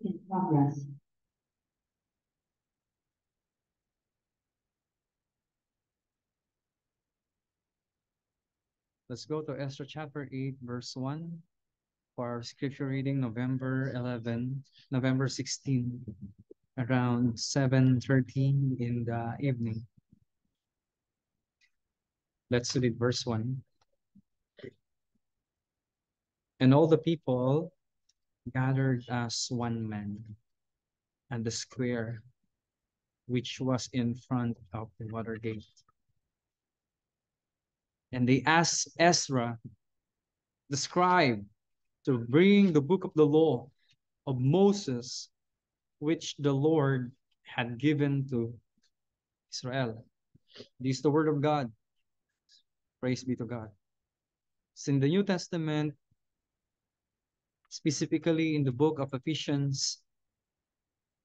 In progress. Let's go to Esther chapter 8, verse 1 for our scripture reading, November 16, around 7:30 in the evening. Let's read verse 1. And all the people gathered as one man at the square which was in front of the water gate. And they asked Ezra, the scribe, to bring the book of the law of Moses, which the Lord had given to Israel. This is the word of God. Praise be to God. So in the New Testament, specifically in the book of Ephesians,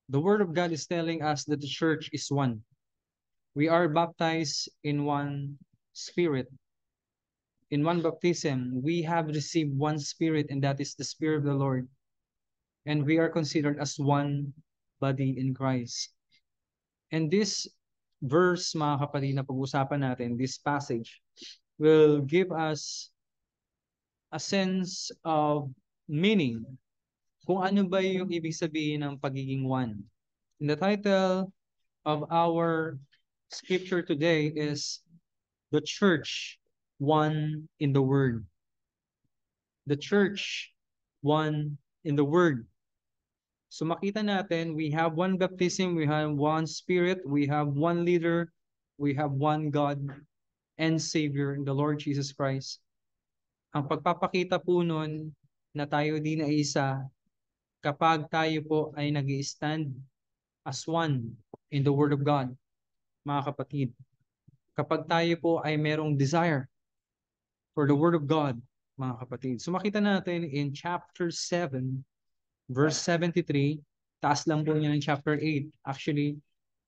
the word of God is telling us that the church is one. We are baptized in one spirit. In one baptism, we have received one spirit, and that is the Spirit of the Lord. And we are considered as one body in Christ. And this verse, mga kapatid, na pag-usapan natin, this passage, will give us a sense of meaning. Kung ano ba yung ibig sabihin ng pagiging one. And the title of our scripture today is The Church, One in the Word. The Church, One in the Word. So makita natin, we have one baptism, we have one Spirit, we have one leader, we have one God and Savior, the Lord Jesus Christ. Ang pagpapakita po nun na tayo din ay isa kapag tayo po ay nag-i-stand as one in the Word of God, mga kapatid. Kapag tayo po ay merong desire for the Word of God, mga kapatid. So makita natin in chapter 7, verse 73, taas lang po niya ng chapter 8. Actually,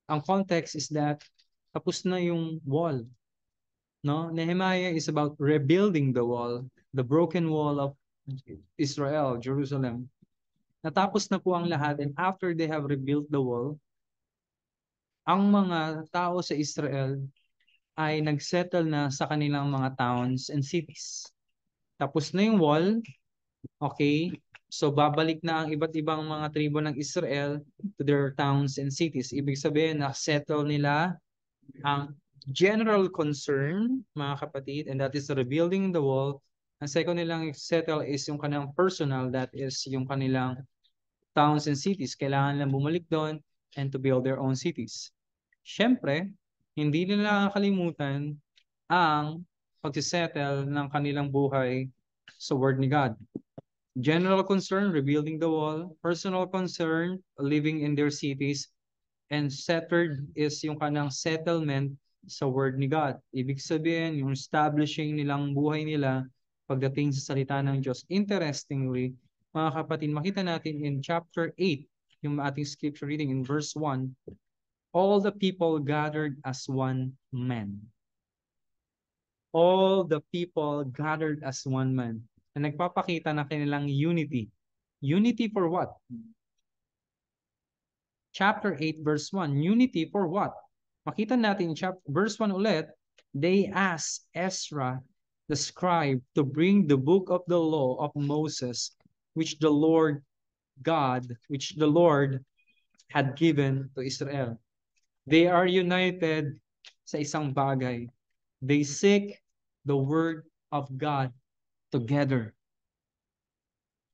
ang context is that tapos na yung wall. No? Nehemiah is about rebuilding the wall, the broken wall of Israel, Jerusalem. Natapos na po ang lahat, and after they have rebuilt the wall, ang mga tao sa Israel ay nagsettle na sa kanilang mga towns and cities. Tapos na yung wall, okay? So babalik na ang iba't ibang mga tribo ng Israel to their towns and cities. Ibig sabihin na settle nila ang general concern, mga kapatid, and that is rebuilding the wall. Ang second nilang settle is yung kanilang personal, that is yung kanilang towns and cities. Kailangan lang bumalik doon and to build their own cities. Siyempre, hindi nila nakakalimutan ang pagsisettle ng kanilang buhay sa Word ni God. General concern, rebuilding the wall. Personal concern, living in their cities. And centered is yung kanang settlement sa Word ni God. Ibig sabihin, yung establishing nilang buhay nila pagdating sa salita ng Diyos. Interestingly, mga kapatid, makita natin in chapter 8, yung ating scripture reading in verse 1, all the people gathered as one man. All the people gathered as one man. Na nagpapakita na kanilang unity. Unity for what? Chapter 8, verse 1. Unity for what? Makita natin verse 1 ulit. They asked Ezra, the scribe, to bring the book of the law of Moses, which the Lord had given to Israel. They are united sa isang bagay. They seek the word of God together.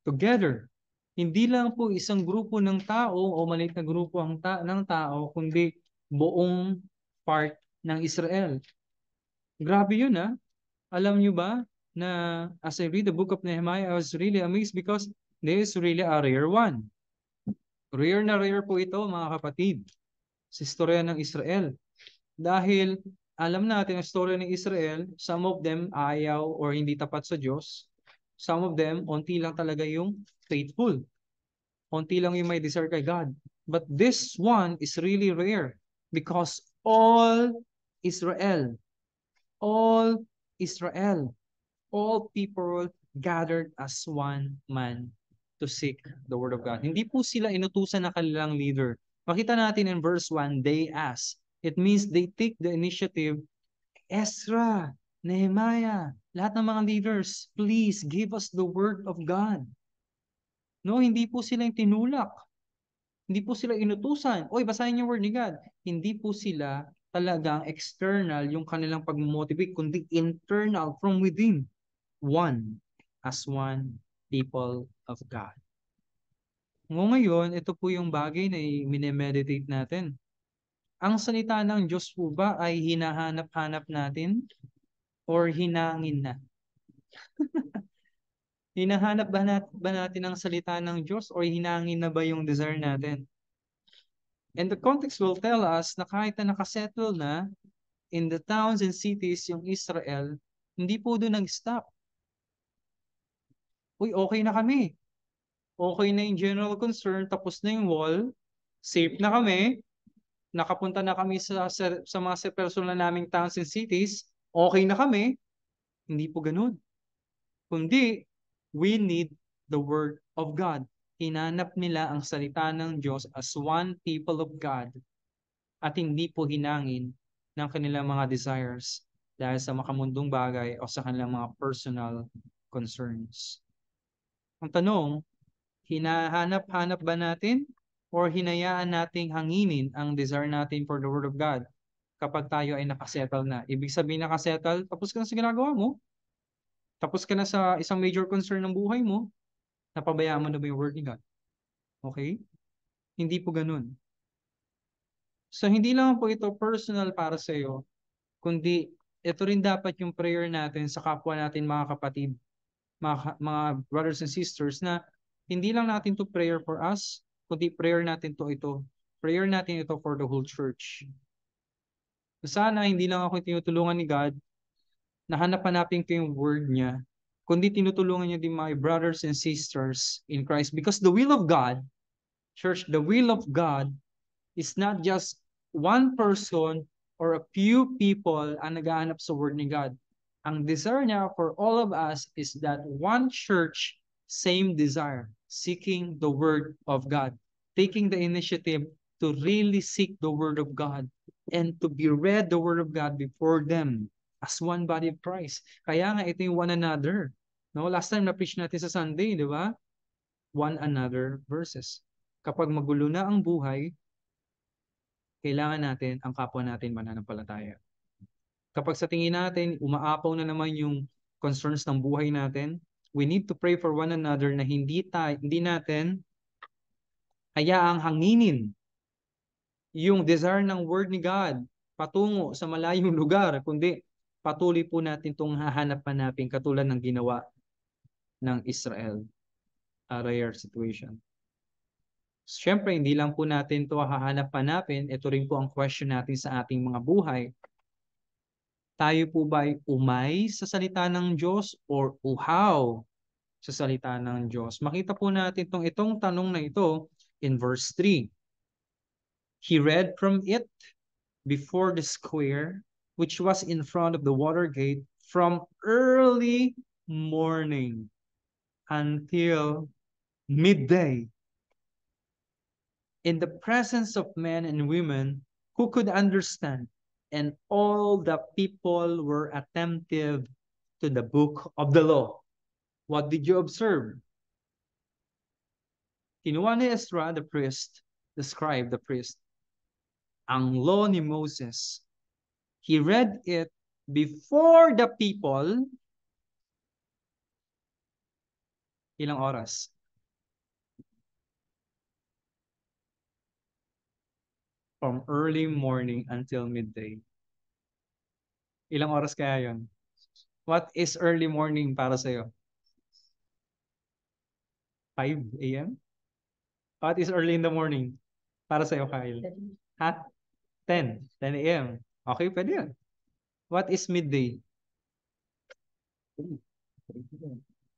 Together. Hindi lang po isang grupo ng tao o maliit na grupo ng tao, kundi buong part ng Israel. Grabe yun ah. Alam nyo ba na as I read the book of Nehemiah, I was really amazed because this is really a rare one. Rare na rare po ito mga kapatid sa istorya ng Israel. Dahil alam natin ang istorya ng Israel, some of them ayaw or hindi tapat sa Diyos. Some of them, onti lang talaga yung faithful. Onti lang yung may desire kay God. But this one is really rare because all Israel, all people gathered as one man to seek the Word of God. Hindi po sila inutusan ng kanilang leader. Makita natin in verse 1, they ask. It means they take the initiative. Ezra, Nehemiah, lahat ng mga leaders, please give us the Word of God. No, hindi po sila yung tinulak. Hindi po sila inutusan. Oy, basahin yung Word ni God. Hindi po sila talagang external yung kanilang pag-motivate, kundi internal from within. One, as one people of God. Ngayon, ito po yung bagay na i-meditate natin. Ang salita ng Diyos po ba ay hinahanap-hanap natin or hinangin na? Hinahanap ba natin ang salita ng Diyos or hinangin na ba yung desire natin? And the context will tell us na kahit na nakasettle na in the towns and cities yung Israel, hindi po doon nag-stop. Uy, okay na kami. Okay na yung general concern, tapos na yung wall, safe na kami, nakapunta na kami sa mga personal naming towns and cities, okay na kami. Hindi po ganun. Kundi, we need the Word of God. Hinanap nila ang salita ng Diyos as one people of God at hindi po hinangin ng kanilang mga desires dahil sa makamundong bagay o sa kanilang mga personal concerns. Ang tanong, hinahanap-hanap ba natin or hinayaan nating hanginin ang desire natin for the Word of God kapag tayo ay nakasettle na? Ibig sabihin nakasettle, tapos ka na sa ginagawa mo, tapos ka na sa isang major concern ng buhay mo, napabayaan mo na ba yung Word ni God? Okay? Hindi po ganun. So, hindi lang po ito personal para sa iyo, kundi ito rin dapat yung prayer natin sa kapwa natin mga kapatid, mga brothers and sisters, na hindi lang natin to prayer for us, kundi prayer natin to ito. Prayer natin ito for the whole church. Sana hindi lang ako tinutulungan ni God, nahanap-hanapin ko yung word niya, kundi tinutulungan niya din my brothers and sisters in Christ. Because the will of God, church, the will of God is not just one person or a few people ang naghahanap sa word ni God. Ang desire niya for all of us is that one church, same desire, seeking the word of God, taking the initiative to really seek the word of God and to be read the word of God before them as one body of Christ. Kaya nga ito yung one another. No, last time na-preach natin sa Sunday, di ba? One another verses. Kapag magulo na ang buhay, kailangan natin ang kapwa natin mananampalataya. Kapag sa tingin natin, umaapaw na naman yung concerns ng buhay natin, we need to pray for one another na hindi natin hayaang hanginin yung desire ng Word ni God patungo sa malayong lugar, kundi patuloy po natin itong hahanap-hanapin katulad ng ginawa ng Israel. A rare situation. Siyempre, hindi lang po natin ito hahanap-hanapin, ito rin po ang question natin sa ating mga buhay. Tayo po ba ay umay sa salita ng Diyos or uhaw sa salita ng Diyos? Makita po natin itong tanong na ito in verse 3. He read from it before the square, which was in front of the water gate, from early morning until midday, in the presence of men and women who could understand, and all the people were attentive to the book of the law. What did you observe? Kinuha ni Ezra, the priest, the scribe, the priest, ang law ni Moses. He read it before the people. Ilang oras? From early morning until midday. Ilang oras kaya yon? What is early morning para sa'yo? 5 a.m.? What is early in the morning para sa'yo, Kyle? Ha? 10 a.m. Okay, pwede yan. What is midday?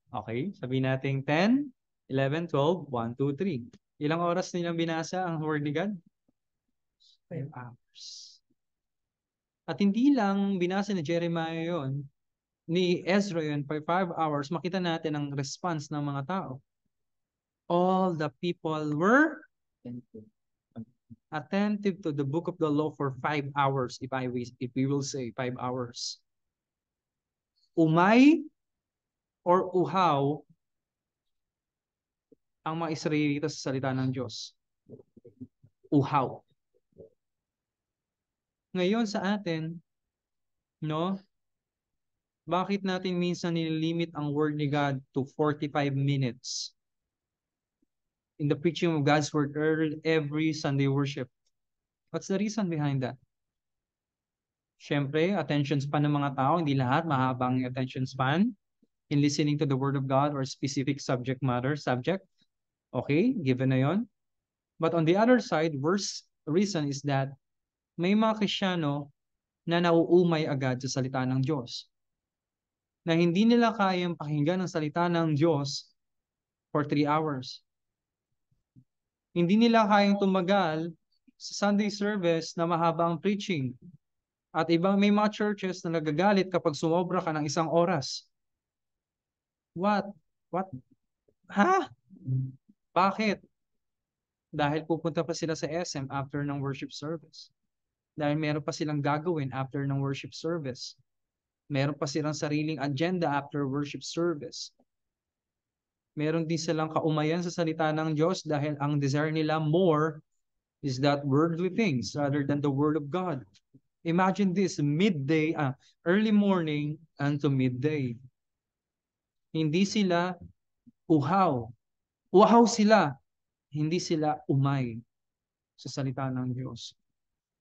Okay, sabihin natin 10, 11, 12, 1, 2, 3. Ilang oras nilang binasa ang Word ni God? 5 hours. At hindi lang binasa ni Jeremiah yon, ni Ezra yon, 5 hours, makita natin ang response ng mga tao. All the people were attentive to the book of the law for 5 hours, if we will say 5 hours. Umay or uhaw ang mga Israelita sa salita ng Diyos? Uhaw. Ngayon sa atin, no? Bakit natin minsan nililimit ang word ni God to 45 minutes in the preaching of God's word every Sunday worship? What's the reason behind that? Siyempre, attention span ng mga tao, hindi lahat mahabang attention span in listening to the word of God or specific subject. Okay, given na yon. But on the other side, worst reason is that may mga Kristiyano na nauumay agad sa salita ng Diyos. Na hindi nila kayang pakinggan ang salita ng Diyos for 3 hours. Hindi nila kayang tumagal sa Sunday service na mahaba ang preaching. At may mga churches na nagagalit kapag sumobra ka ng 1 oras. What? Ha? Bakit? Dahil pupunta pa sila sa SM after ng worship service. Dahil meron pa silang gagawin after ng worship service. Meron pa silang sariling agenda after worship service. Meron din silang kaumayan sa salita ng Diyos dahil ang desire nila more is that worldly things rather than the Word of God. Imagine this, early morning unto midday. Hindi sila uhaw. Uhaw sila. Hindi sila umay sa salita ng Diyos.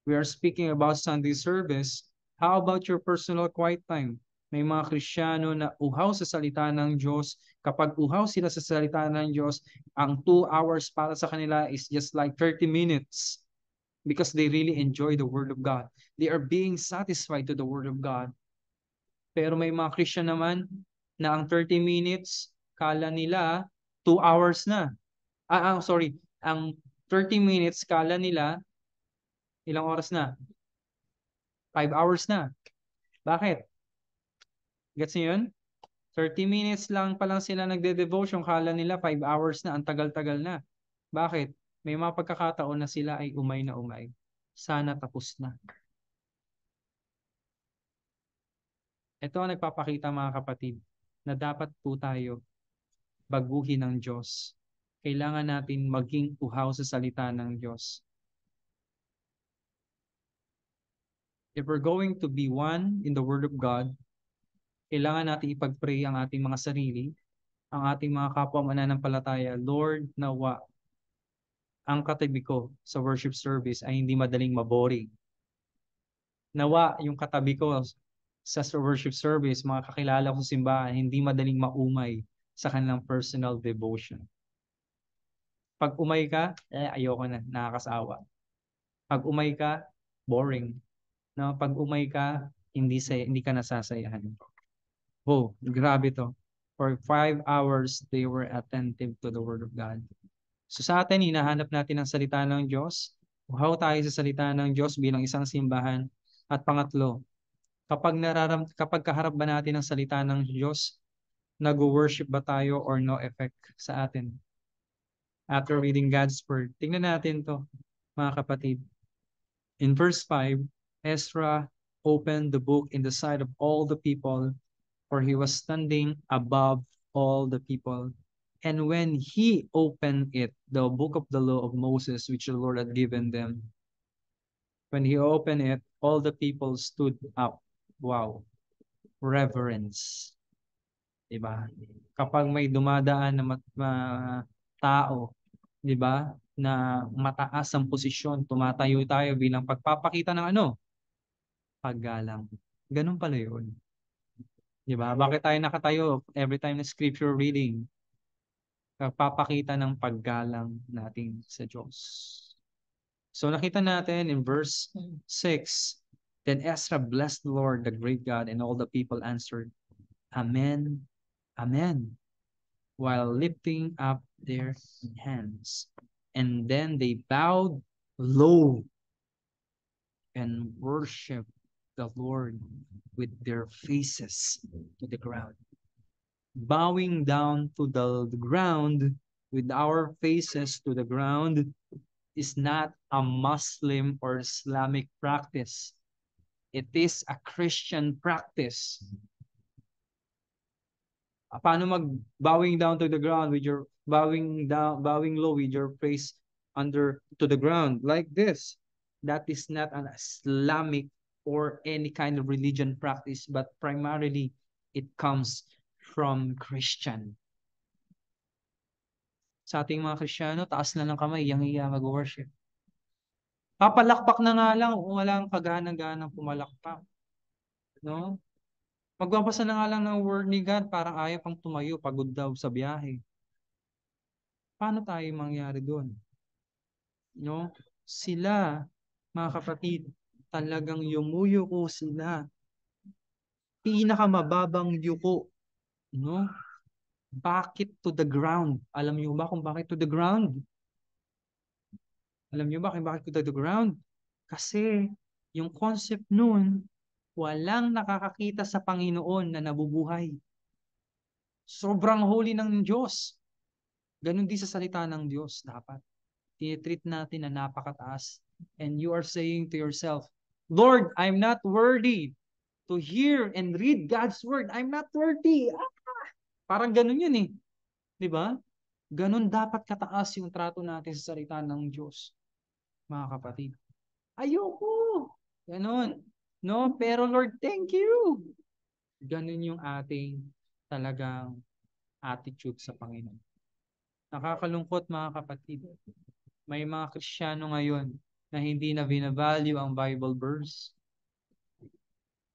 We are speaking about Sunday service. How about your personal quiet time? May mga Kristiyano na uhaw sa salita ng Diyos. Kapag uhaw sila sa salita ng Diyos, ang 2 hours para sa kanila is just like 30 minutes because they really enjoy the Word of God. They are being satisfied to the Word of God. Pero may mga Christian naman na ang 30 minutes, kala nila 2 hours na. Ang 30 minutes, kala nila ilang oras na? 5 hours na. Bakit? Gets niyo yun? 30 minutes lang pa lang sila nagde-devotion, kala nila 5 hours na, ang tagal-tagal na. Bakit? May mga pagkakataon na sila ay umay na umay. Sana tapos na. Ito ang nagpapakita mga kapatid na dapat po tayo baguhin ng Diyos. Kailangan natin maging uhaw sa salita ng Diyos. If we're going to be one in the Word of God, kailangan natin ipag-pray ang ating mga sarili, ang ating mga kapwa mananampalataya. Lord, nawa ang katabi ko sa worship service ay hindi madaling maboring. Nawa yung katabi ko sa worship service, mga kakilala ko sa simbahan, hindi madaling maumay sa kanilang personal devotion. Pag umay ka, ayoko na, nakakasawa. Pag umay ka, boring. No, pag umay ka, hindi ka nasasayahan. Oh, grabe to. For 5 hours, they were attentive to the Word of God. So sa atin, hinahanap natin ang salita ng Diyos. Uhaw tayo sa salita ng Diyos bilang isang simbahan. At pangatlo, kapag kaharap ba natin ang salita ng Diyos, nag-worship ba tayo or no effect sa atin? After reading God's Word, tingnan natin to, mga kapatid. In verse 5, Ezra opened the book in the sight of all the people, for he was standing above all the people. And when he opened it, the book of the law of Moses, which the Lord had given them, when he opened it, all the people stood up. Wow. Reverence. Diba? Kapag may dumadaan na tao, diba, na mataas ang posisyon, tumatayo tayo bilang pagpapakita ng ano? Paggalang. Ganun pala yun. Diba? Bakit tayo nakatayo every time na scripture reading? Pagpapakita ng paggalang natin sa Diyos. So nakita natin in verse 6, then Ezra blessed the Lord, the great God, and all the people answered, Amen, Amen, while lifting up their hands. And then they bowed low and worshiped the Lord with their faces to the ground. Bowing down to the ground with our faces to the ground is not a Muslim or Islamic practice. It is a Christian practice. Paano bowing down to the ground with your bowing low with your face under to the ground like this? That is not an Islamic or any kind of religion practice, but primarily it comes from Christian. Sa ating mga Kristiyano, taas na ng kamay, yang-iya mag-worship. Papalakpak na nga lang, walang kagana-ganang pumalakpak. No? Magbabasa na nga lang ng word ni God, parang ayaw pang tumayo, pagod daw sa biyahe. Paano tayo mangyari doon? No? Sila, mga kapatid, talagang yumuyuko sila. Pinakamababang yuko. No? Bakit to the ground? Alam niyo ba kung bakit to the ground? Alam niyo ba kung bakit to the ground? Kasi yung concept noon, walang nakakakita sa Panginoon na nabubuhay. Sobrang holy ng Diyos. Ganun din sa salita ng Diyos dapat. Tinitreat natin na napakataas. And you are saying to yourself, Lord, I'm not worthy to hear and read God's word. I'm not worthy. Parang ganun yun eh. Di ba? Ganun dapat kataas yung trato natin sa salita ng Diyos. Mga kapatid. Ayoko. Ganun. No, pero Lord, thank you. Ganun yung ating talagang attitude sa Panginoon. Nakakalungkot mga kapatid. May mga Kristiyano ngayon na hindi na binavalue ang Bible verse.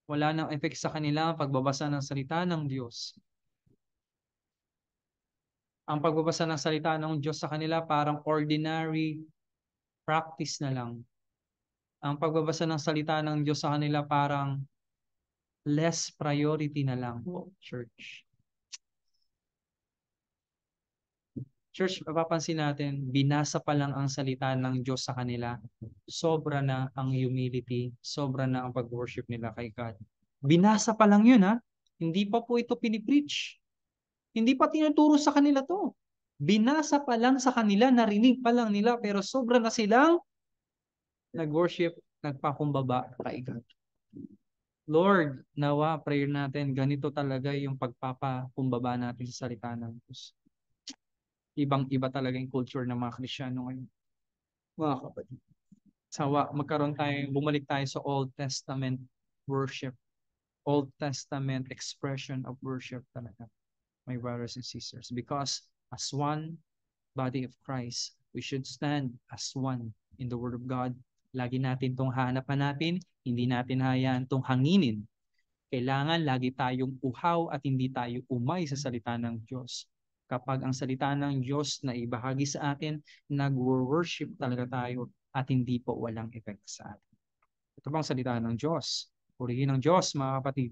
Wala nang effect sa kanila ang pagbabasa ng salita ng Diyos. Ang pagbabasa ng salita ng Diyos sa kanila parang ordinary practice na lang. Ang pagbabasa ng salita ng Diyos sa kanila parang less priority na lang po, church. Church, mapapansin natin, binasa pa lang ang salita ng Diyos sa kanila. Sobra na ang humility, sobra na ang pag-worship nila kay God. Binasa pa lang yun, ha? Hindi pa po ito pinipreach. Hindi pa tinuturo sa kanila to. Binasa pa lang sa kanila, narinig pa lang nila, pero sobra na silang nag-worship, nagpakumbaba kay God. Lord, nawa, prayer natin, ganito talaga yung pagpapakumbaba natin sa salita ng Diyos. Ibang-iba talaga yung culture ng mga Kristiyano ngayon. Mga kapatid. Sawa, bumalik tayo sa Old Testament worship. Old Testament expression of worship talaga, my brothers and sisters. Because as one body of Christ, we should stand as one in the Word of God. Lagi natin itong hanapan natin, hindi natin hayaan itong hanginin. Kailangan lagi tayong uhaw at hindi tayo umay sa salita ng Diyos. Kapag ang salita ng Diyos na ibahagi sa atin, nag-worship talaga tayo at hindi po walang effect sa atin. Ito bang salita ng Diyos? Purihin ng Diyos, mga kapatid.